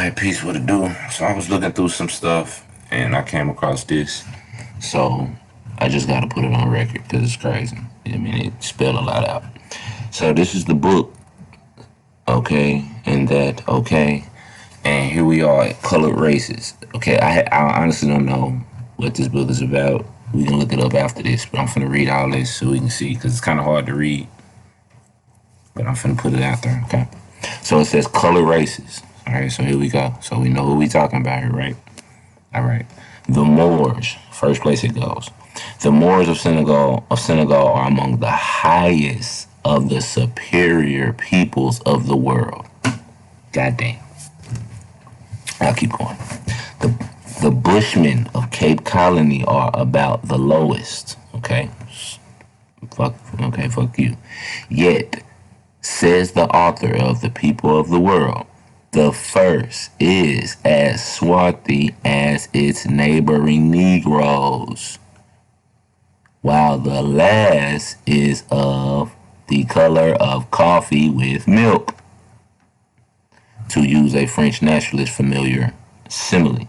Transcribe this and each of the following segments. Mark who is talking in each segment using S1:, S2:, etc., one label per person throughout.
S1: Alright, peace, what it do? So I was looking through some stuff and I came across this. So I just gotta put it on record because it's crazy. I mean, it spelled a lot out. So this is the book, okay, and that, okay, and here we are at Colored Races. Okay, I honestly don't know what this book is about. We can look it up after this, but I'm finna read all this so we can see because it's kind of hard to read. But I'm finna put it out there, okay? So it says Colored Races. All right, so here we go. So we know who we talking about here, right? All right. The Moors, first place it goes. The Moors of Senegal are among the highest of the superior peoples of the world. Goddamn. I'll keep going. The Bushmen of Cape Colony are about the lowest. Okay. Fuck you. Yet, says the author of The People of the World, the first is as swarthy as its neighboring Negroes, while the last is of the color of coffee with milk, to use a French naturalist familiar simile.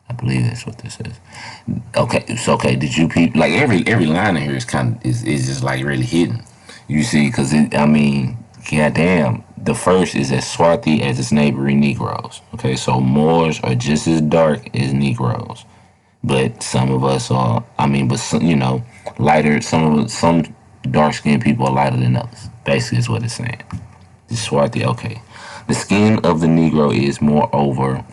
S1: I believe that's what this is. Okay, did you peep? Like every line in here is just like really hidden. You see, because goddamn, the first is as swarthy as its neighboring Negroes. Okay, so Moors are just as dark as Negroes, but some of us are. But some, lighter. Some dark skinned people are lighter than others. Basically, is what it's saying. The swarthy. Okay, the skin of the Negro is, moreover,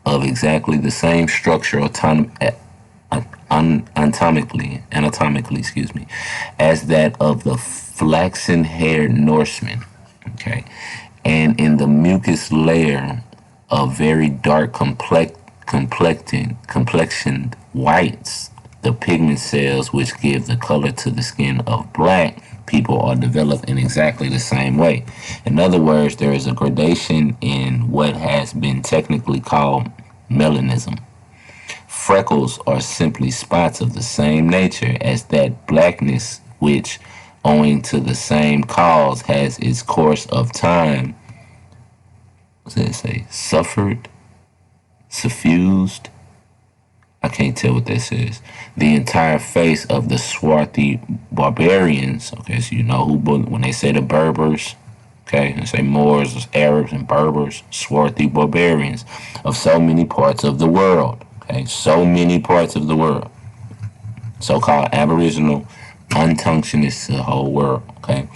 S1: of exactly the same structure anatomically, as that of the flaxen-haired Norseman. Okay, and in the mucous layer of very dark complexioned whites, the pigment cells which give the color to the skin of black people are developed in exactly the same way. In other words, there is a gradation in what has been technically called melanism. Freckles are simply spots of the same nature as that blackness which, owing to the same cause, has its course of time, what does it say, suffused, I can't tell what this is, the entire face of the swarthy barbarians. Okay, so you know who, when they say the Berbers, okay, they say Moors, Arabs, and Berbers, swarthy barbarians of so many parts of the world. Okay, so many parts of the world. So-called Aboriginal, untunctionists, the whole world. Okay,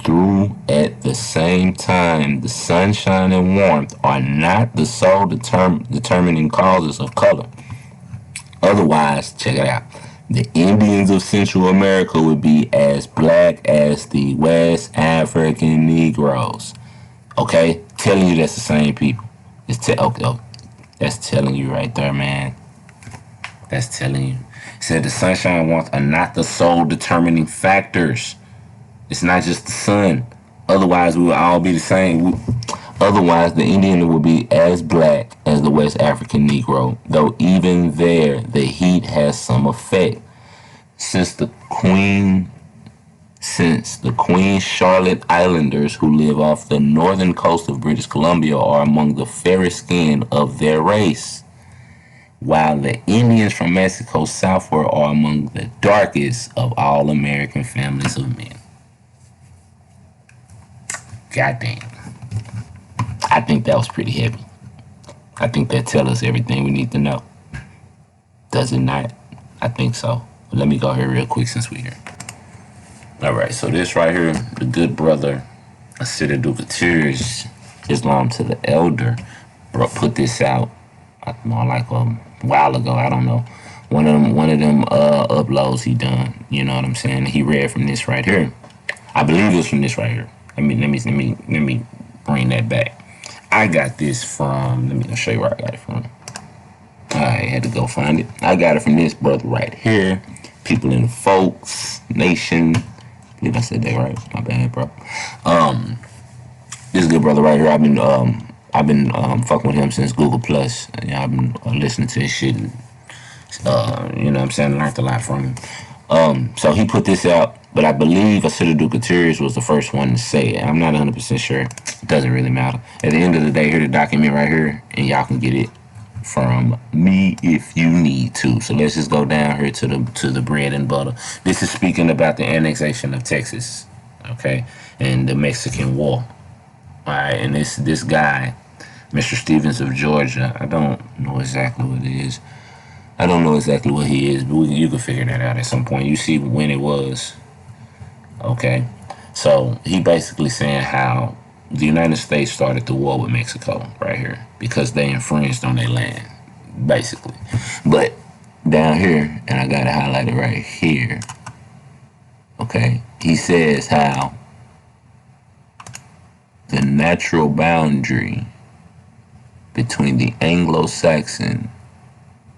S1: through at the same time, the sunshine and warmth are not the sole determining causes of color. Otherwise, check it out. The Indians of Central America would be as black as the West African Negroes. Okay, telling you that's the same people. That's telling you right there, man. That's telling you. It said the sunshine and warmth are not the sole determining factors. It's not just the sun. Otherwise, we would all be the same. Otherwise, the Indian would be as black as the West African Negro, though even there, the heat has some effect. Since the Queen Charlotte Islanders, who live off the northern coast of British Columbia, are among the fairest skinned of their race, while the Indians from Mexico southward are among the darkest of all American families of men. Goddamn. I think that was pretty heavy. I think that tells us everything we need to know. Does it not? I think so. But let me go here real quick since we're here. Alright, so this right here, the good brother, Asida Dukatiri's Islam to the Elder, put this out more like a while ago. I don't know. One of them uploads he done. You know what I'm saying? He read from this right here. I believe it was from this right here. Let me bring that back. I got this from, let me show you where I got it from. I had to go find it. I got it from this brother right here. People in the Folks Nation. I believe I said that right. My bad, bro. This good brother right here. I've been fucking with him since Google Plus. I've been listening to his shit. And, you know what I'm saying? Learned a lot from him. So he put this out. But I believe Acido Gutierrez was the first one to say it. I'm not 100% sure. It doesn't really matter. At the end of the day, here's the document right here, and y'all can get it from me if you need to. So let's just go down here to the bread and butter. This is speaking about the annexation of Texas, okay, and the Mexican War. All right, and this guy, Mr. Stevens of Georgia, I don't know exactly what it is. I don't know exactly what he is, but you can figure that out at some point. You see when it was. Okay, so he basically saying how the United States started the war with Mexico right here because they infringed on their land, basically. But down here, and I got it highlighted right here. Okay, he says how the natural boundary between the Anglo-Saxon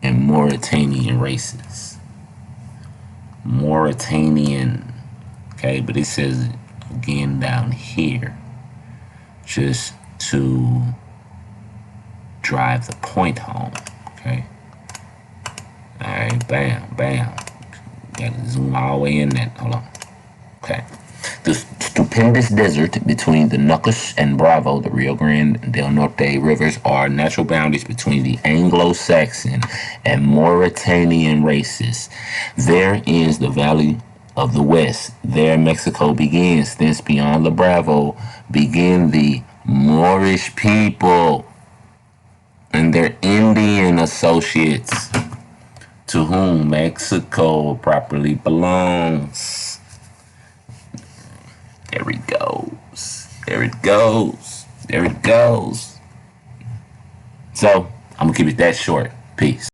S1: and Mauritanian races. Mauritanian. Okay, but it says again down here just to drive the point home. Okay. All right, bam, bam. Gotta zoom all the way in that. Hold on. Okay. The stupendous desert between the Nuckus and Bravo, the Rio Grande del Norte rivers, are natural boundaries between the Anglo-Saxon and Mauritanian races. There ends the Valley of the West. There Mexico begins. Thence beyond the Bravo begin the Moorish people and their Indian associates, to whom Mexico properly belongs. There it goes. There it goes. There it goes. So, I'm going to keep it that short. Peace.